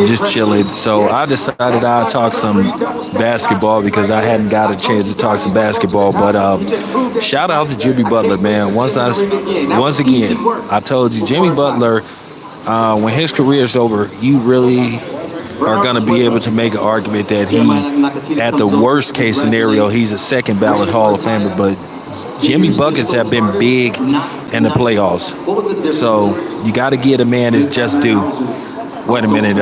just chilling. So I decided I'd talk some basketball because I hadn't got a chance to talk some basketball. But shout out to Jimmy Butler, man. Once again, I told you, Jimmy Butler, when his career's over, you really are going to be able to make an argument that at the worst case scenario, he's a second ballot Hall of Famer. But Jimmy buckets have been big in the playoffs. So you got to give a man his just due. Wait a minute.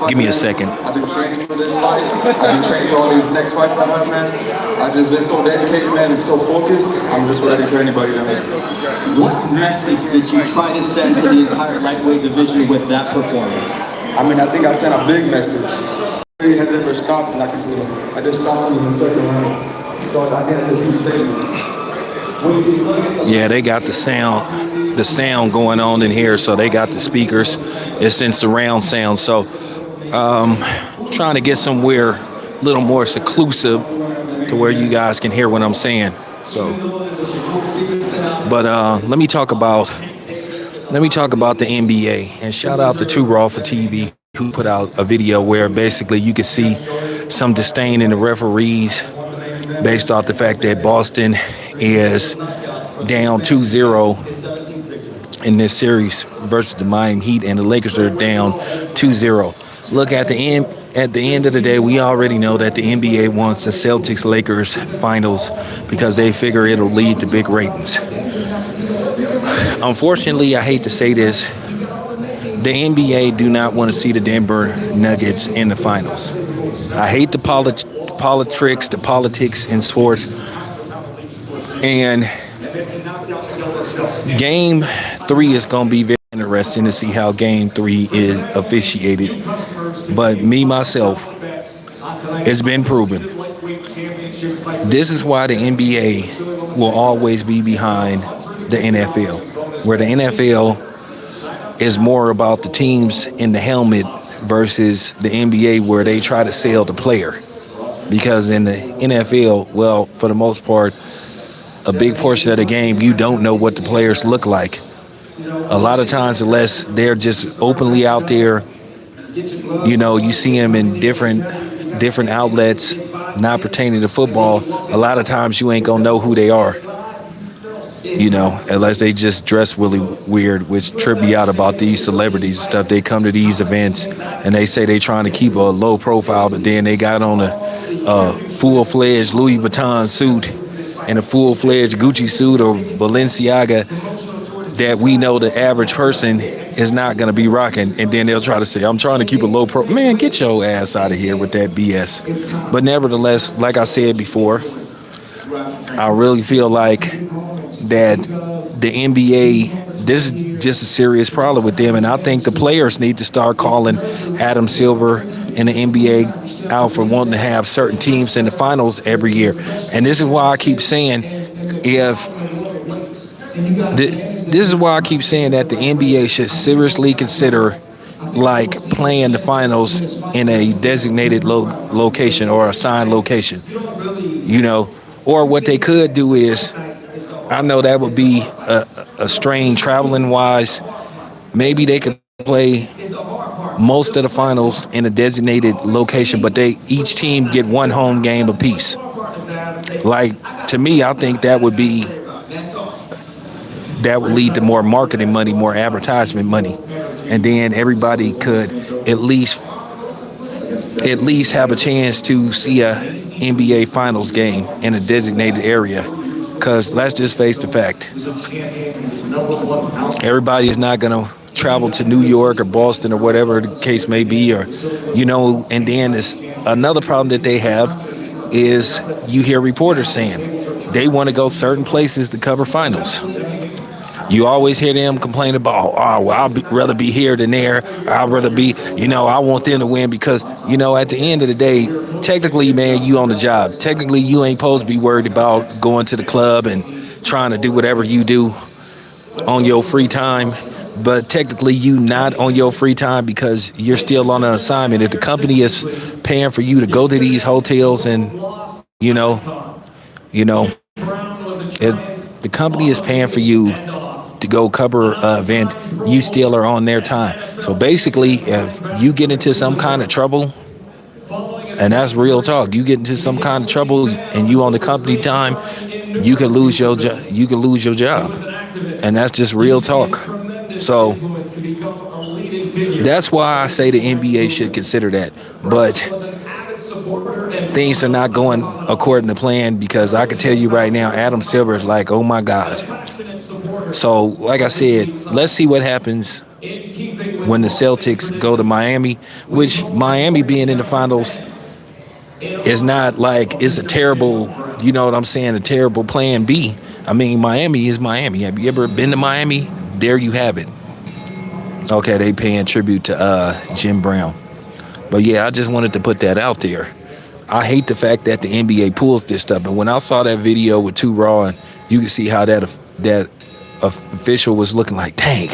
Give me a second. I've been training for this fight. I've been training for all these next fights I have, man. I've just been so dedicated, man, and so focused. I'm just ready for anybody to win. What message did you try to send to the entire lightweight division with that performance? I mean, I think I sent a big message. Nobody has ever stopped like I told him. I just stopped him in the second round. So I think that's a huge statement. Yeah, they got the sound going on in here, so they got the speakers. It's in surround sound, so trying to get somewhere a little more seclusive to where you guys can hear what I'm saying. So, but let me talk about the NBA, and shout out to True Raw for TV, who put out a video where basically you can see some disdain in the referees based off the fact that Boston is down 2-0 in this series versus the Miami Heat, and the Lakers are down 2-0. Look, at the end of the day, we already know that the NBA wants the Celtics-Lakers finals because they figure it'll lead to big ratings. Unfortunately, I hate to say this, the NBA do not want to see the Denver Nuggets in the finals. I hate the politics in sports. And Game 3 is going to be very interesting to see how Game 3 is officiated. But me, myself, it's been proven. This is why the NBA will always be behind the NFL, where the NFL is more about the teams in the helmet versus the NBA, where they try to sell the player. Because in the NFL, well, for the most part, a big portion of the game, you don't know what the players look like. A lot of times, unless they're just openly out there, you know, you see them in different outlets, not pertaining to football. A lot of times you ain't gonna know who they are, you know, unless they just dress really weird, which trip me out about these celebrities and stuff. They come to these events and they say they trying to keep a low profile, but then they got on a full-fledged Louis Vuitton suit and a full-fledged Gucci suit or Balenciaga that we know the average person is not going to be rocking. And then they'll try to say, I'm trying to keep a low pro. Man, get your ass out of here with that BS. But nevertheless, like I said before, I really feel like that the NBA, this is just a serious problem with them. And I think the players need to start calling Adam Silver and the NBA out for wanting to have certain teams in the finals every year. And this is why I keep saying this is why I keep saying that the NBA should seriously consider like playing the finals in a designated location or assigned location, you know. Or what they could do is, I know that would be a strain traveling wise. Maybe they could play most of the finals in a designated location, but each team get one home game apiece. Like, to me, I think that would lead to more marketing money, more advertisement money, and then everybody could at least have a chance to see a NBA Finals game in a designated area. Because let's just face the fact, everybody is not going to travel to New York or Boston or whatever the case may be, or, you know. And then it's another problem that they have is you hear reporters saying they want to go certain places to cover finals. You always hear them complain about, oh, well, I'd rather be here than there. I'd rather be, you know, I want them to win because, you know, at the end of the day, technically, man, you on the job. Technically, you ain't supposed to be worried about going to the club and trying to do whatever you do on your free time. But technically, you not on your free time because you're still on an assignment. If the company is paying for you to go to these hotels and, you know, if the company is paying for you to go cover an event, you still are on their time. So basically, if you get into some kind of trouble, and that's real talk, you get into some kind of trouble and you on the company time, you could lose your job. You could lose your job, and that's just real talk. So that's why I say the NBA should consider that. But things are not going according to plan, because I can tell you right now, Adam Silver is like, oh my God. So, like I said, let's see what happens when the Celtics go to Miami, which Miami being in the finals is not like it's a terrible, you know what I'm saying, a terrible plan B. I mean, Miami is Miami. Have you ever been to Miami? There you have it. Okay, they paying tribute to Jim Brown. But yeah, I just wanted to put that out there. I hate the fact that the NBA pulls this stuff. And when I saw that video with 2 Raw, and you can see how that official was looking like, dang,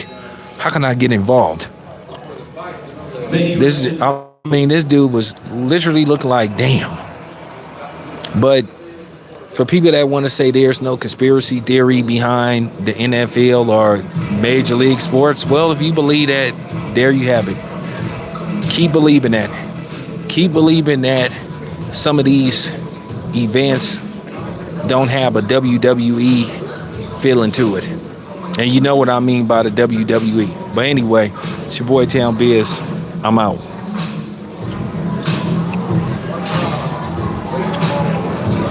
how can I get involved? This dude was literally looking like, damn. But for people that want to say there's no conspiracy theory behind the NFL or Major League Sports, well, if you believe that, there you have it. Keep believing that. Keep believing that some of these events don't have a WWE feeling to it. And you know what I mean by the WWE. But anyway, it's your boy Town Biz. I'm out.